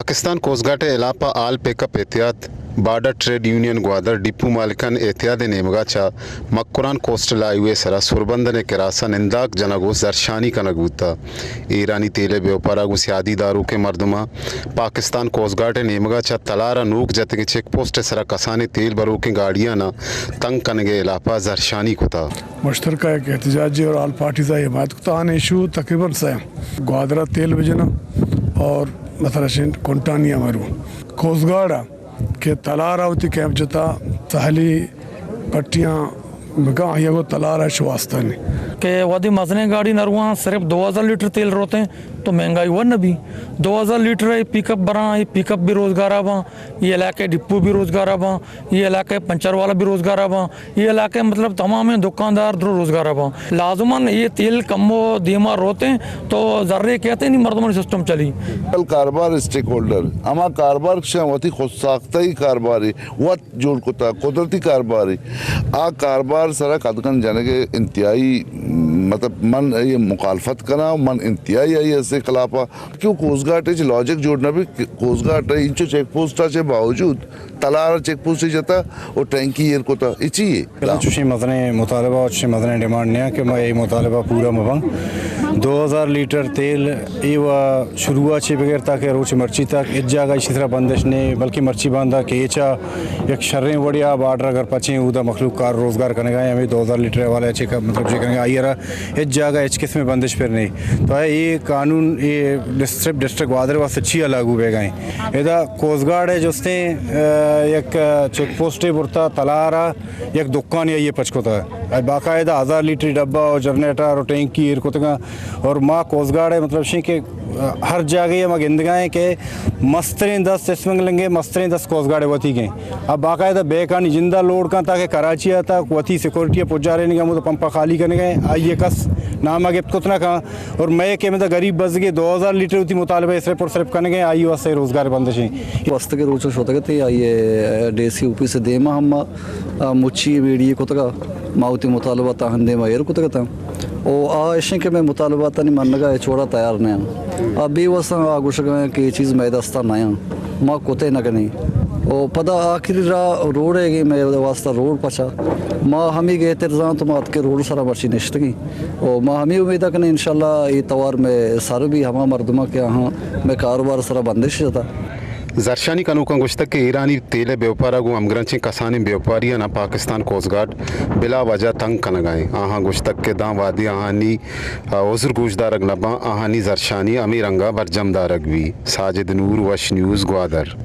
Pakistan coast guard एलापा आल पेकअप एहतियात border trade union Gwadar depot मालिकन एहतियाद नेमगाचा मक्कुरान कोस्टल हाईवे सरा सुरबंदने केरासा निंदाक जनगोस दर्शानी कनगूता ईरानी तेले व्यापारा गुस्यादी दारू के मर्दमा पाकिस्तान कोस्टगार्ड नेमगाचा तलारा नूक जतके चेक पोस्ट सरा कसाने तेल बरो की गाड़ियाँ ना तंग कनगे इलापा दर्शानी कुता मुश्तरका एक एहतजाजी और आल पार्टीज़ हिमायत कुतान इशू तकरीबन से ग्वादरा तेल विजना और मतलब कोंटानिया मरू कोस्टगार्ड के तलारावती कैंप जता सहली पट्टियाँ मगा ये तलारा वास्ता नहीं कि वादी मजने गाड़ी नरवा सिर्फ 2000 लीटर तेल रोते हैं तो महंगाई हुआ न भी 2000 लीटर है पिकअप बना ये पिकअप भी रोज़गार आवा ये इलाके डिपो भी रोज़गार आवा ये इलाके पंचर वाला भी रोज़गार आवा ये इलाके मतलब तमाम दुकानदार रोज़गार आवा लाजमन ये तेल कमो धीमा रोते हैं तो जर्रे कहते नहीं मर्दमन सिस्टम चली कल कारोबार स्टेक होल्डर अमा कारोबार वती खुद साख्ता कारोबारी वत जोड़ कोता कुदरती कारोबारी आ कारोबार सरा कदकन जाने के इंतहाई मतलब मन ये मुखालफत करा मन इंतहाई आई ऐसे खिलाफा क्यों कोस्टगार्ड लॉजिक जोड़ना भी कोस्टगार्ड इंचो चेक पोस्ट के बावजूद तलारा चेक पोस्ट जाता और टैंकी एर कोता इचिए चुशी मदने मुतालबा चुशी मदने डिमांड नहीं कि मैं ये मुतालबा पूरा मबंग 2000 लीटर तेल ये शुरुआत से बगैर ताकि रोच मर्ची तक इस जगह इसी तरह बंदिश ने बल्कि मर्ची बांधा केचा एक शर्रें बढ़िया बार्डर अगर पचे उदा मखलूक कार रोज़गार करने गए हमें 2000 लीटर वाले अच्छे का मतलब जो करेंगे आई रहा इस जगह इस किस्म में बंदिश फिर नहीं तो है ये कानून ये डिस्ट्रिक्ट ग्वादर वास्ते अच्छी लागू बे गए इधर कोस्टगार्ड है जिसने एक चेक पोस्ट बुरता तलारा एक दुकान या ये पचकोता है बाकायदा 1000 लीटर डब्बा और जनरेटर और टैंकी एर कोतगा और माँ कोस्टगार्ड है मतलब शी के हर जगह माँ गिंदगाएँ के मस्तरें 10 इसमें लेंगे मस्तरें 10 कोस्टगार्ड वती गए अब बाकायदा बेकानी जिंदा लोड का ताकि कराची आता वती सिक्योरिटी पहुँचा रहे नहीं तो पंपा खाली करने गए आइए कस नाम आगे कितना कहाँ और मैं के मतलब गरीब बस गए 2000 लीटर उतनी मुतालबे सिर्फ और सिर्फ करने गए आई वास्ते रोज़गार बंदिश वस्त के रोचो शोतगते आइए डेसी ऊपी से देमा हम मुच्छी बेड़ी कोतगा माउती मुतालबा ताहंदे मायर कोतगता ओ आ इशे के मैं मुतालबा तनी मनगा छोड़ा तैयार नहीं अभी वसा आगुश की चीज़ मैं दस्ता नया माँ कोते न कनी ओ पदा आखिरी रोड है मैं वास्ता रोड पछा माँ हम ही गए तेरजा तो मात के रोड सारा बर्ची निश्त की ओ माँ हम ही उम्मीद करने इंशाल्लाह ये तवार में सर भी हमा मर्दमा के यहाँ मैं कारोबार सारा बंदिश जाता जरशानी कनूका गुश्तक के ईरानी तेले व्यापारा गु अमग्रंची कसानी व्यापारिया ना पाकिस्तान कोस्टगार्ड बिला वजह तंग कनगाए आहाँ गुश्तक के दां वादी आहानी ओजर गुजदारक नबा आहानी जरशानी अमीरंगा बरजमदारक भी साजिद नूर वश न्यूज़ ग्वादर।